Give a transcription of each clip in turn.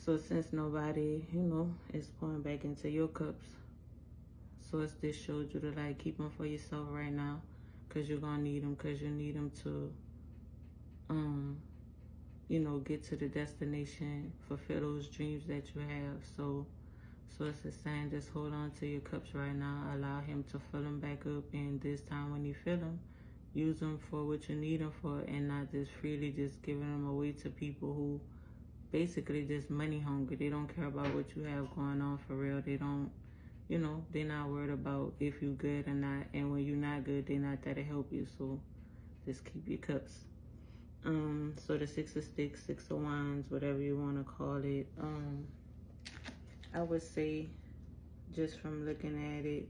So since nobody, you know, is pouring back into your cups, so it's this showed you to like keep them for yourself right now, because you're gonna need them, because you need them to you know, get to the destination, fulfill those dreams that you have. So it's a saying, just hold on to your cups right now, allow him to fill them back up, and this time when you fill them, use them for what you need them for, and not just freely just giving them away to people who basically just money hungry. They don't care about what you have going on for real. They don't, you know, they're not worried about if you good or not, and when you're not good, they're not there to help you. So just keep your cups. So the Six of Sticks, Six of Wands, whatever you want to call it. I would say, just from looking at it,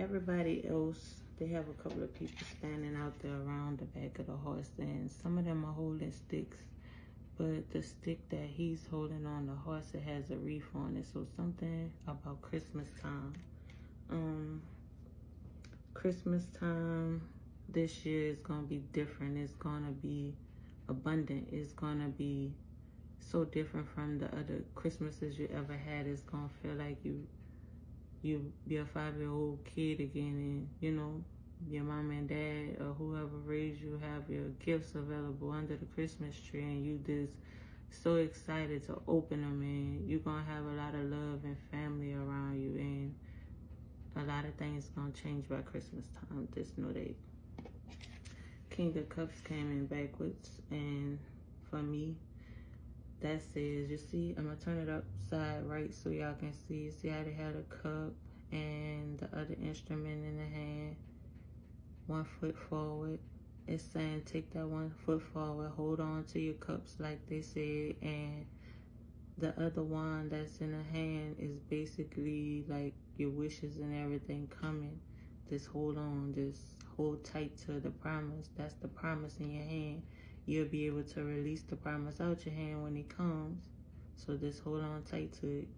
everybody else, they have a couple of people standing out there around the back of the horse, and some of them are holding sticks, but the stick that he's holding on the horse, it has a wreath on it. So something about Christmas time. Christmas time this year is gonna be different. It's gonna be abundant. It's gonna be so different from the other Christmases you ever had. It's gonna feel like you be a 5-year-old kid again, and you know, your mom and dad or whoever raised you have your gifts available under the Christmas tree, and you just so excited to open them, and you're gonna have a lot of love and family around you, and a lot of things gonna change by Christmas time. Just know that. King of Cups came in backwards, and for me, that says, you see, I'm gonna turn it upside right so y'all can see. See how they had a cup and the other instrument in the hand, 1 foot forward. It's saying take that 1 foot forward, hold on to your cups like they said, and the other wand that's in the hand is basically like your wishes and everything coming. Just hold on, just hold tight to the promise. That's the promise in your hand. You'll be able to release the promise out your hand when it comes. So just hold on tight to it.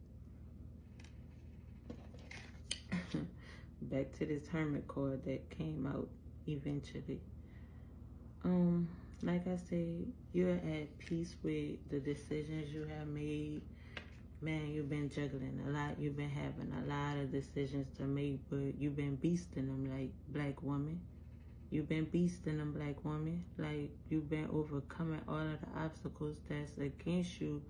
Back to this Hermit card that came out eventually. Like I said, you're at peace with the decisions you have made. Man, you've been juggling a lot. You've been having a lot of decisions to make, but you've been beasting them like Black woman. You've been beasting them, Black woman. Like, you've been overcoming all of the obstacles that's against you,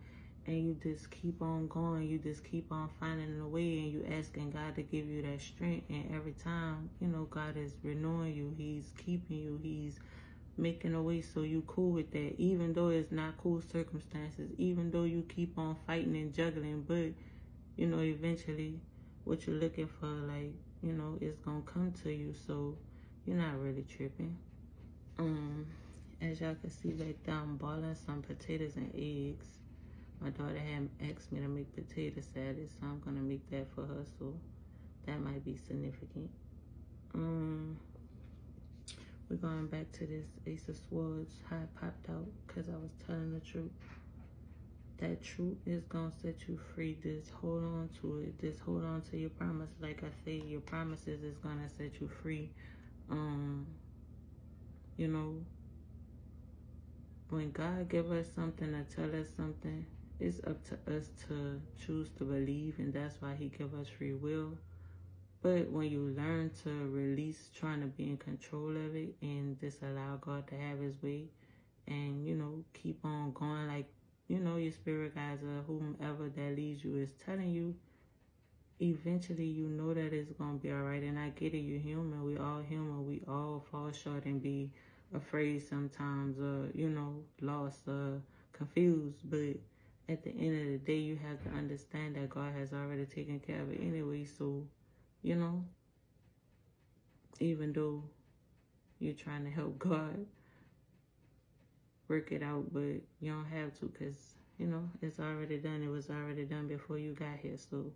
and you just keep on going. You just keep on finding a way, and you asking God to give you that strength. And every time, you know, God is renewing you. He's keeping you. He's making a way so you cool with that, even though it's not cool circumstances, even though you keep on fighting and juggling. But, you know, eventually what you're looking for, like, you know, it's gonna come to you. So you're not really tripping. As y'all can see back there, I'm boiling some potatoes and eggs. My daughter had asked me to make potato salad, so I'm gonna make that for her. So that might be significant. We're going back to this Ace of Swords, how it popped out, because I was telling the truth. That truth is going to set you free. Just hold on to it. Just hold on to your promise. Like I said, your promises is going to set you free. You know, when God give us something or tell us something, it's up to us to choose to believe, and that's why he give us free will. But when you learn to release trying to be in control of it and just allow God to have his way, and, you know, keep on going, like, you know, your spirit guides or whomever that leads you is telling you, eventually you know that it's going to be all right. And I get it, you're human. We all human. We all fall short and be afraid sometimes, or, you know, lost or confused. But at the end of the day, you have to understand that God has already taken care of it anyway. So, you know, even though you're trying to help God work it out, but you don't have to, because, you know, it's already done. It was already done before you got here. So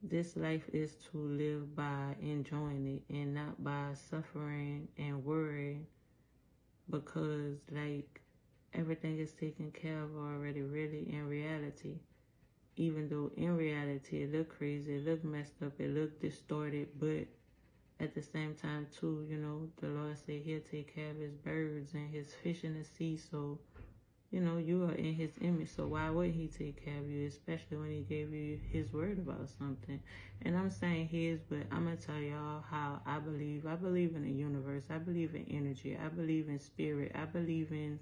this life is to live by enjoying it and not by suffering and worrying, because, like, everything is taken care of already, really, in reality. Even though in reality it look crazy, it look messed up, it look distorted, but at the same time too, you know, the Lord said he'll take care of his birds and his fish in the sea. So You know, you are in his image, so why would he take care of you, especially when he gave you his word about something? And I'm saying his, but I'm going to tell y'all how I believe. I believe in the universe. I believe in energy. I believe in spirit. I believe in,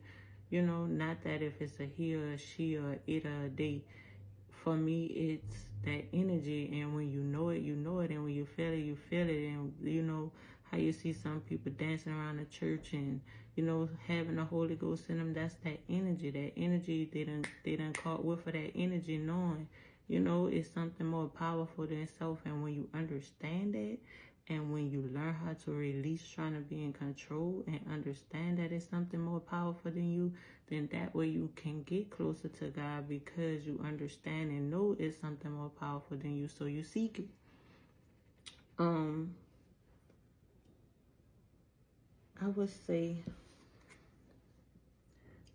you know, not that if it's a he or a she or it or a they. For me, it's that energy, and when you know it, you know it, and when you feel it, you feel it. And you know how you see some people dancing around the church and, you know, having the Holy Ghost in them. That's that energy. That energy, they done caught with for that energy, knowing, you know, it's something more powerful than self. And when you understand that, and when you learn how to release trying to be in control and understand that it's something more powerful than you, then that way you can get closer to God, because you understand and know it's something more powerful than you, so you seek it. I would say,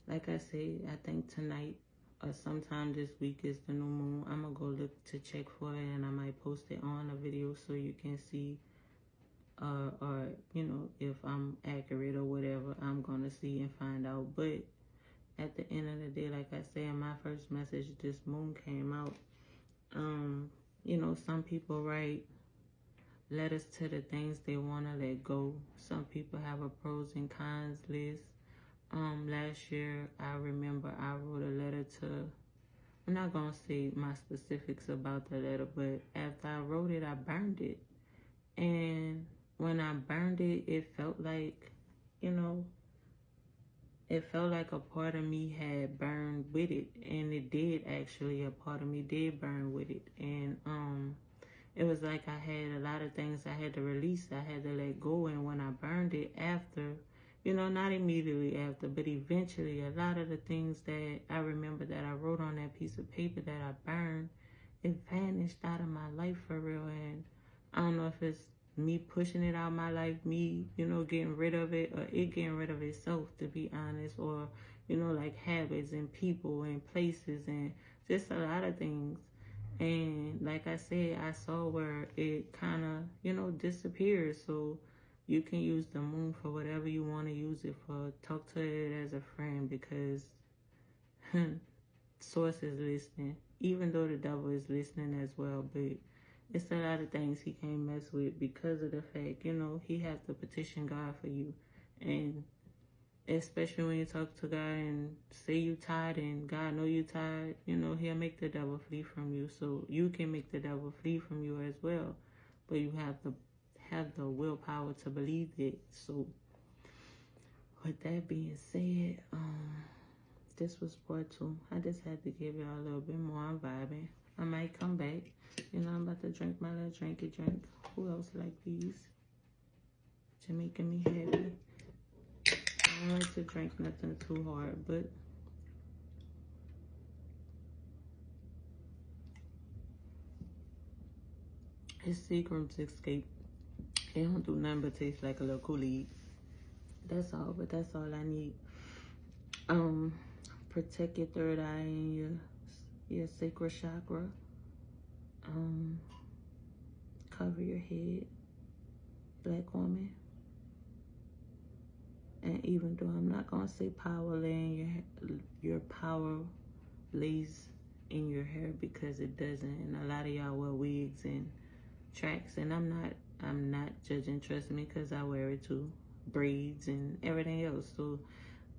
like I say, I think tonight or sometime this week is the new moon. I'm gonna go look to check for it, and I might post it on a video so you can see, or you know, if I'm accurate or whatever. I'm gonna see and find out. But at the end of the day, like I say in my first message, this moon came out. You know, some people write letters to the things they want to let go. Some people have a pros and cons list. Last year, I remember I wrote a letter to, I'm not going to say my specifics about the letter, but after I wrote it, I burned it. And when I burned it, it felt like, you know, it felt like a part of me had burned with it. And it did actually, a part of me did burn with it. And, it was like I had a lot of things I had to release, I had to let go. And when I burned it after, you know, not immediately after, but eventually, a lot of the things that I remember that I wrote on that piece of paper that I burned, it vanished out of my life for real. And I don't know if it's me pushing it out of my life, me, you know, getting rid of it, or it getting rid of itself, to be honest, or, you know, like habits and people and places and just a lot of things. And like I said, I saw where it kind of, you know, disappeared. So you can use the moon for whatever you want to use it for. Talk to it as a friend, because source is listening, even though the devil is listening as well. But it's a lot of things he can't mess with, because of the fact, you know, he has to petition God for you. And especially when you talk to God and say you tired and God know you tired, you know, he'll make the devil flee from you. So you can make the devil flee from you as well. But you have to have the willpower to believe it. So with that being said, this was part 2. I just had to give y'all a little bit more. I'm vibing. I might come back. You know, I'm about to drink my little drinky drink. Who else like these? Jamaica me happy. I don't like to drink nothing too hard, but it's Seagram's Escape. It don't do nothing but taste like a little Kool-Aid. That's all, but that's all I need. Protect your third eye and your sacral chakra. Cover your head, black woman. And even though I'm not gonna say power lay in your power lays in your hair, because it doesn't. And a lot of y'all wear wigs and tracks, and I'm not judging, trust me, because I wear it too, braids and everything else. So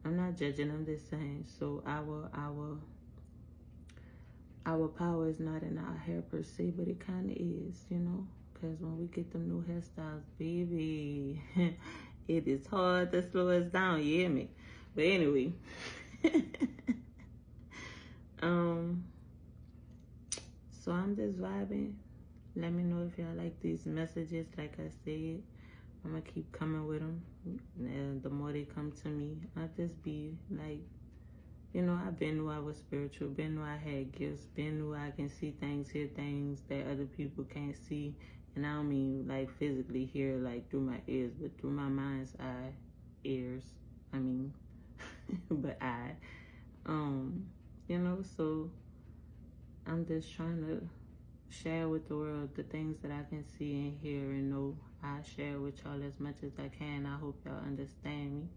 I'm not judging, I'm just saying. So our power is not in our hair per se, but it kind of is, you know, because when we get them new hairstyles, baby, it is hard to slow us down, you hear me? But anyway, so I'm just vibing. Let me know if y'all like these messages. Like I said, I'm gonna keep coming with them, and the more they come to me, I just be like, you know, I've been knew I was spiritual, been knew I had gifts, been knew I can see things, hear things that other people can't see. And I don't mean like physically hear, like through my ears, but through my mind's eye, ears, I mean, but I, you know, so I'm just trying to share with the world the things that I can see and hear and know. I share with y'all as much as I can. I hope y'all understand me.